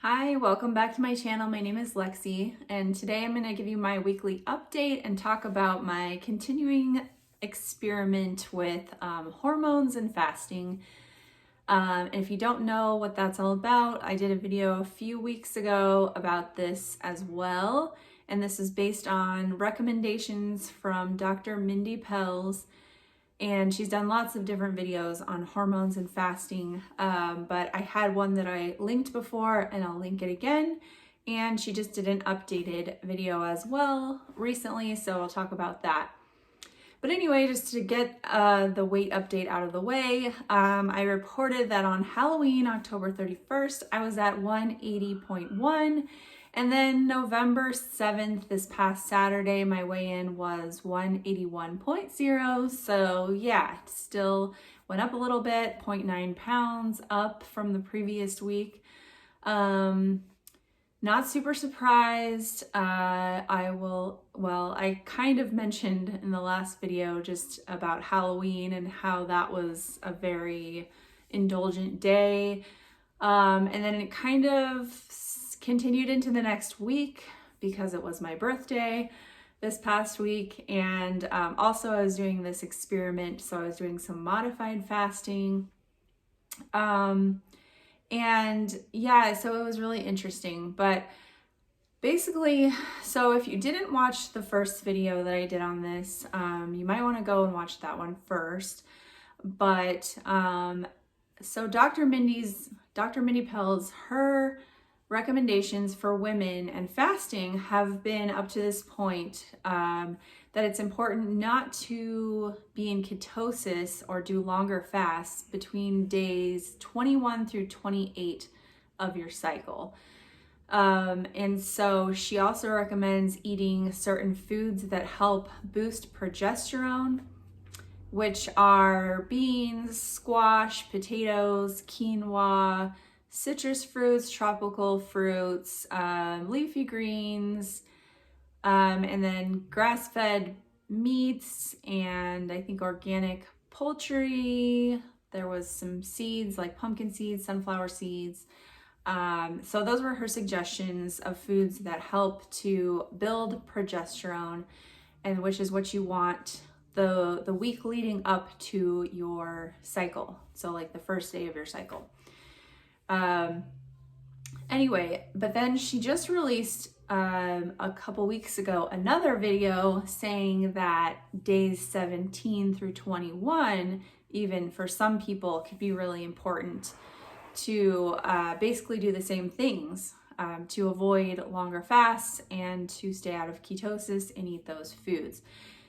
Hi, welcome back to my channel. My name is Lexi, and today I'm going to give you my weekly update and talk about my continuing experiment with hormones and fasting. And if you don't know what that's all about, I did a video a few weeks ago about this as well, and this is based on recommendations from Dr. Mindy Pelz. And she's done lots of different videos on hormones and fasting, but I had one that I linked before and I'll link it again. And she just did an updated video as well recently, so I'll talk about that. But anyway, just to get the weight update out of the way, I reported that on Halloween, October 31st, I was at 180.1. And then November 7th, this past Saturday, my weigh-in was 181.0. So yeah, still went up a little bit, 0.9 pounds up from the previous week. Not super surprised. I kind of mentioned in the last video just about Halloween and how that was a very indulgent day. And then it kind of continued into the next week because it was my birthday this past week. And also I was doing this experiment. So I was doing some modified fasting. And yeah, so it was really interesting. But basically, so if you didn't watch the first video that I did on this, you might want to go and watch that one first. But so Dr. Mindy Pelz, her recommendations for women and fasting have been up to this point that it's important not to be in ketosis or do longer fasts between days 21 through 28 of your cycle. And so she also recommends eating certain foods that help boost progesterone, which are beans, squash, potatoes, quinoa, citrus fruits, tropical fruits, leafy greens, and then grass-fed meats, and I think organic poultry. There was some seeds like pumpkin seeds, sunflower seeds. So those were her suggestions of foods that help to build progesterone, and which is what you want the week leading up to your cycle. So like the first day of your cycle. Anyway, but then she just released a couple weeks ago another video saying that days 17 through 21, even for some people, could be really important to basically do the same things, to avoid longer fasts and to stay out of ketosis and eat those foods.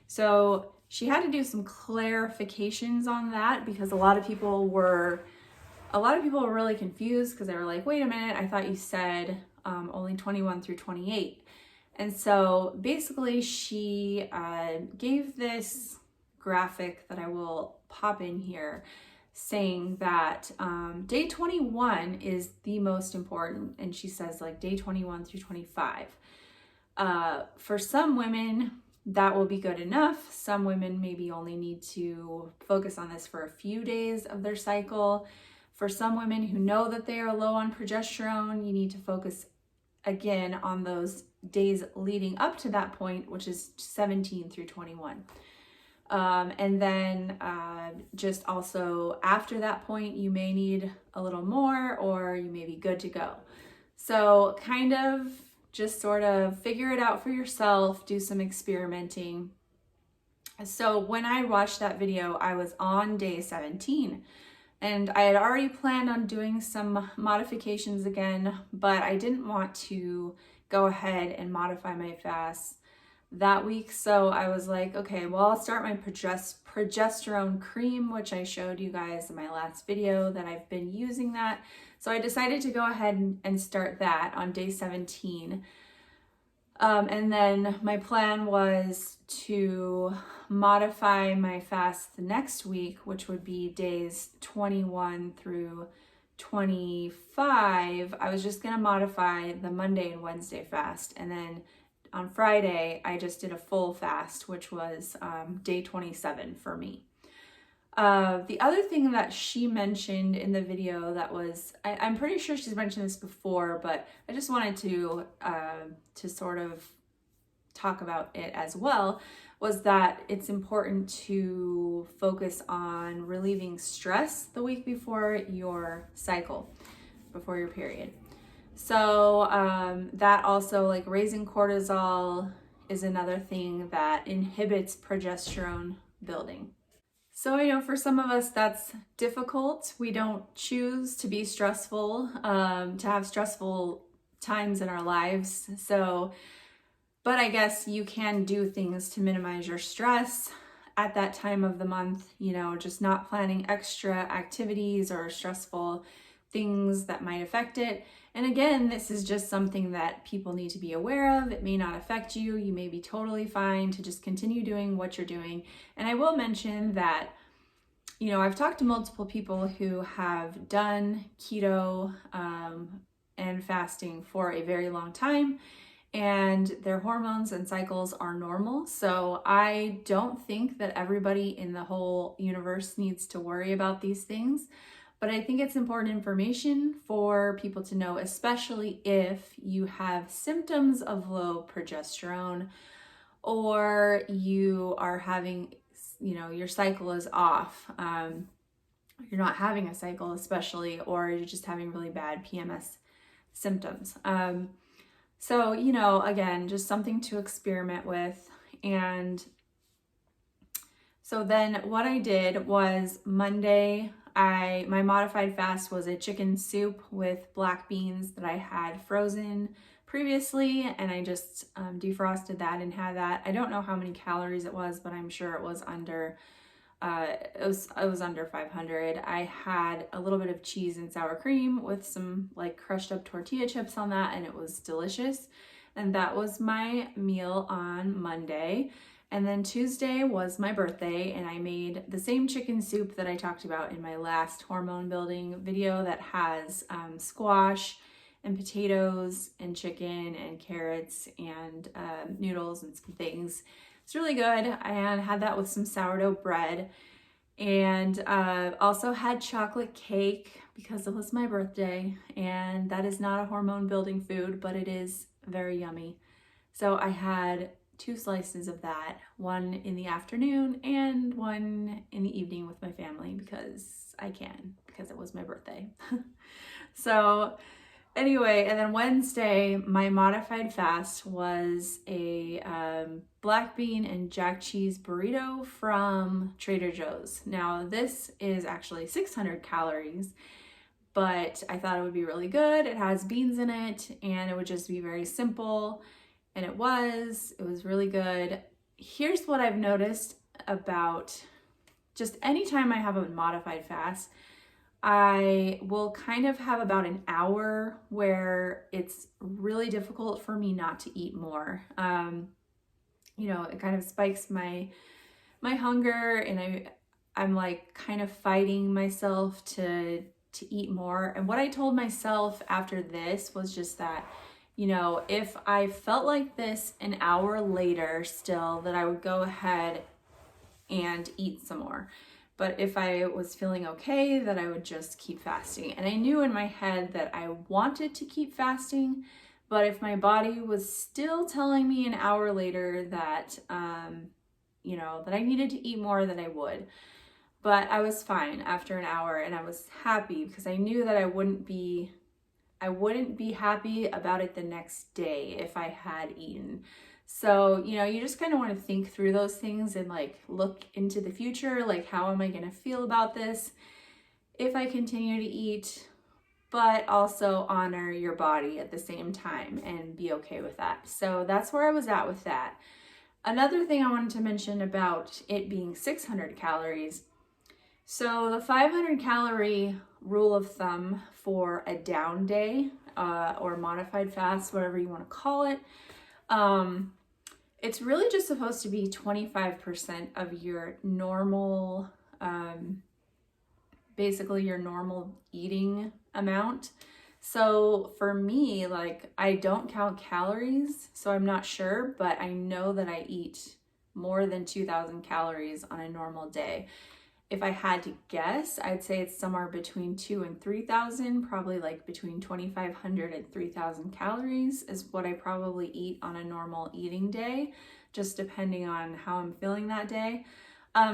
So she had to do some clarifications on that because a lot of people were really confused because they were like, wait a minute, I thought you said only 21 through 28. And so basically she gave this graphic that I will pop in here saying that day 21 is the most important. And she says like day 21 through 25. For some women, that will be good enough. Some women maybe only need to focus on this for a few days of their cycle. For some women who know that they are low on progesterone, you need to focus again on those days leading up to that point, which is 17 through 21. And then just also after that point, you may need a little more or you may be good to go. So kind of just sort of figure it out for yourself, do some experimenting. So when I watched that video, I was on day 17. And I had already planned on doing some modifications again, but I didn't want to go ahead and modify my fast that week. So I was like, okay, well, I'll start my progesterone cream, which I showed you guys in my last video that I've been using that. So I decided to go ahead and start that on day 17. And then my plan was to modify my fast the next week, which would be days 21 through 25. I was just going to modify the Monday and Wednesday fast. And then on Friday, I just did a full fast, which was day 27 for me. The other thing that she mentioned in the video that was, I'm pretty sure she's mentioned this before, but I just wanted to sort of talk about it as well, was that it's important to focus on relieving stress the week before your cycle, before your period. So that also, like raising cortisol is another thing that inhibits progesterone building. So I know for some of us that's difficult. We don't choose to be stressful, to have stressful times in our lives. So, but I guess you can do things to minimize your stress at that time of the month, you know, just not planning extra activities or stressful things that might affect it. And again, this is just something that people need to be aware of. It may not affect you. You may be totally fine to just continue doing what you're doing. And I will mention that, you know, I've talked to multiple people who have done keto and fasting for a very long time, and their hormones and cycles are normal. So I don't think that everybody in the whole universe needs to worry about these things. But I think it's important information for people to know, especially if you have symptoms of low progesterone, or you are having, you know, your cycle is off. You're not having a cycle especially, or you're just having really bad PMS symptoms. So, you know, again, just something to experiment with. And so then what I did was Monday, my modified fast was a chicken soup with black beans that I had frozen previously, and I just defrosted that and had that. I don't know how many calories it was, but I'm sure it was under under 500. I had a little bit of cheese and sour cream with some like crushed up tortilla chips on that, and it was delicious. And that was my meal on Monday. And then Tuesday was my birthday, and I made the same chicken soup that I talked about in my last hormone building video that has squash and potatoes and chicken and carrots and noodles and some things. It's really good. I had that with some sourdough bread, and also had chocolate cake because it was my birthday, and that is not a hormone building food, but it is very yummy. So I had 2 slices of that, one in the afternoon and one in the evening with my family because I can, because it was my birthday. So anyway, and then Wednesday, my modified fast was a black bean and jack cheese burrito from Trader Joe's. Now this is actually 600 calories, but I thought it would be really good. It has beans in it, and it would just be very simple. And it was really good. Here's what I've noticed about just anytime I have a modified fast, I will kind of have about an hour where it's really difficult for me not to eat more. You know, it kind of spikes my hunger, and I'm like kind of fighting myself to eat more. And what I told myself after this was just that, you know, if I felt like this an hour later still, that I would go ahead and eat some more. But if I was feeling okay, that I would just keep fasting. And I knew in my head that I wanted to keep fasting, but if my body was still telling me an hour later that, you know, that I needed to eat more, then I would. But I was fine after an hour, and I was happy because I knew that I wouldn't be happy about it the next day if I had eaten. So, you know, you just kind of want to think through those things and like look into the future, like how am I going to feel about this if I continue to eat, but also honor your body at the same time and be okay with that. So that's where I was at with that. Another thing I wanted to mention about it being 600 calories. So the 500 calorie rule of thumb for a down day or modified fast, whatever you want to call it, it's really just supposed to be 25% of your normal, basically your normal eating amount. So for me, like I don't count calories, so I'm not sure, but I know that I eat more than 2,000 calories on a normal day. if I had to guess, I'd say it's somewhere between 2,000 and 3,000, probably like between 2,500 and 3,000 calories is what I probably eat on a normal eating day, just depending on how I'm feeling that day.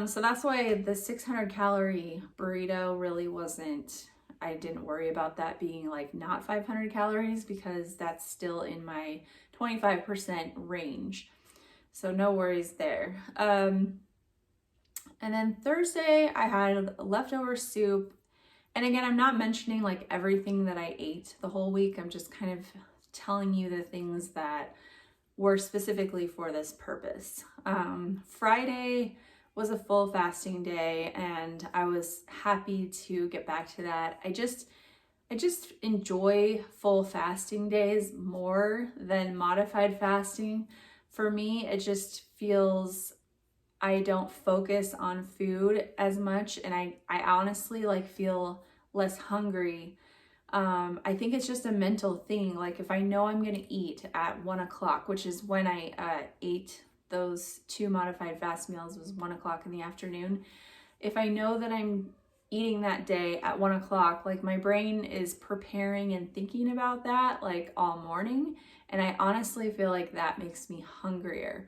So that's why the 600 calorie burrito really wasn't, I didn't worry about that being like not 500 calories because that's still in my 25% range. So no worries there. And then Thursday, I had leftover soup. And again, I'm not mentioning like everything that I ate the whole week. I'm just kind of telling you the things that were specifically for this purpose. Friday was a full fasting day, and I was happy to get back to that. I just enjoy full fasting days more than modified fasting. For me, it just feels I don't focus on food as much, and I honestly like feel less hungry. I think it's just a mental thing. Like if I know I'm gonna eat at 1 o'clock, which is when I ate those 2 modified fast meals, was 1 o'clock in the afternoon. If I know that I'm eating that day at 1 o'clock, like my brain is preparing and thinking about that like all morning, and I honestly feel like that makes me hungrier.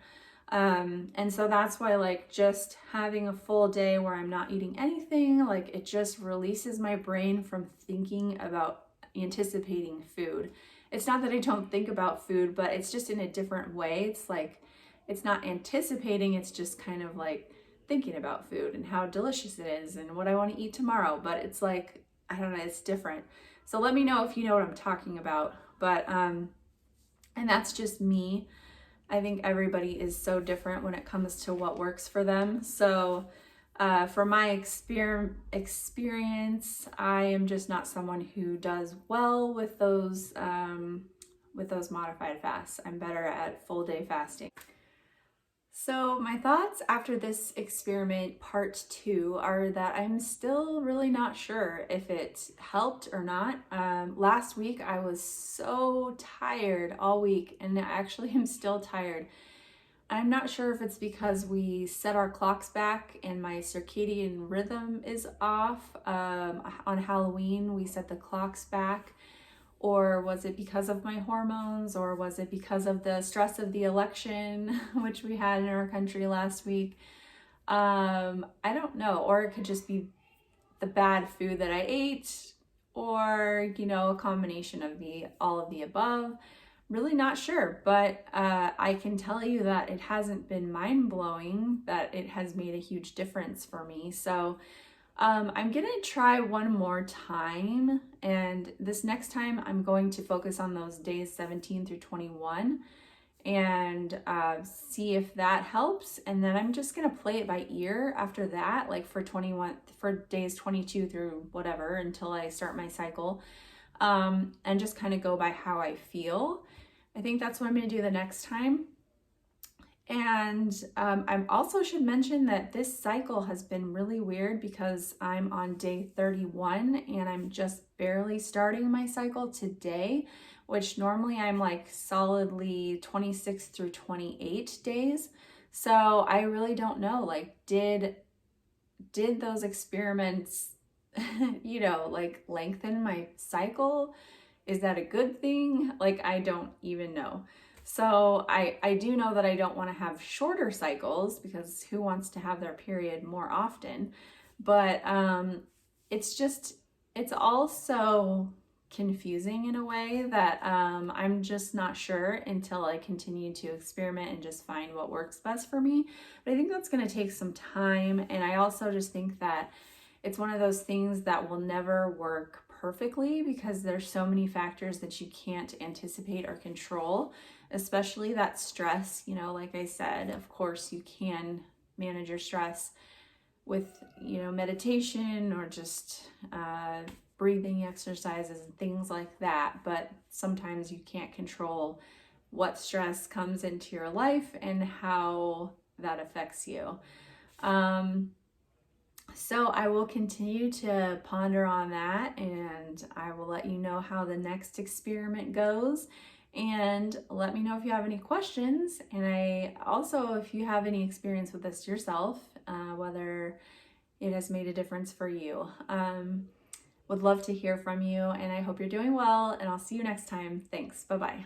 And so that's why like just having a full day where I'm not eating anything, like it just releases my brain from thinking about anticipating food. It's not that I don't think about food, but it's just in a different way. It's like, it's not anticipating, it's just kind of like thinking about food and how delicious it is and what I want to eat tomorrow. But it's like, I don't know, it's different. So let me know if you know what I'm talking about. But, and that's just me. I think everybody is so different when it comes to what works for them. So for my experience, I am just not someone who does well with those modified fasts. I'm better at full day fasting. So my thoughts after this experiment part 2 are that I'm still really not sure if it helped or not. Last week I was so tired all week, and actually I'm still tired. I'm not sure if it's because we set our clocks back and my circadian rhythm is off. On Halloween we set the clocks back. Or was it because of my hormones? Or was it because of the stress of the election, which we had in our country last week? I don't know. Or it could just be the bad food that I ate, or, you know, a combination of all of the above. Really not sure, but I can tell you that it hasn't been mind-blowing, that it has made a huge difference for me. So I'm gonna try one more time, and this next time I'm going to focus on those days 17 through 21 and see if that helps. And then I'm just gonna play it by ear after that, like for days 22 through whatever until I start my cycle, and just kind of go by how I feel. I think that's what I'm gonna do the next time. And I also should mention that this cycle has been really weird because I'm on day 31 and I'm just barely starting my cycle today, which normally I'm like solidly 26 through 28 days. So I really don't know, like did those experiments, you know, like lengthen my cycle? Is that a good thing? Like, I don't even know. So I do know that I don't want to have shorter cycles because who wants to have their period more often? But it's also confusing in a way that I'm just not sure until I continue to experiment and just find what works best for me. But I think that's going to take some time. And I also just think that it's one of those things that will never work perfectly because there's so many factors that you can't anticipate or control, especially that stress. You know, like I said, of course you can manage your stress with, you know, meditation or just breathing exercises and things like that, but sometimes you can't control what stress comes into your life and how that affects you. So I will continue to ponder on that, and I will let you know how the next experiment goes, and let me know if you have any questions. And I also, if you have any experience with this yourself, whether it has made a difference for you. Would love to hear from you, and I hope you're doing well, and I'll see you next time. Thanks. Bye-bye.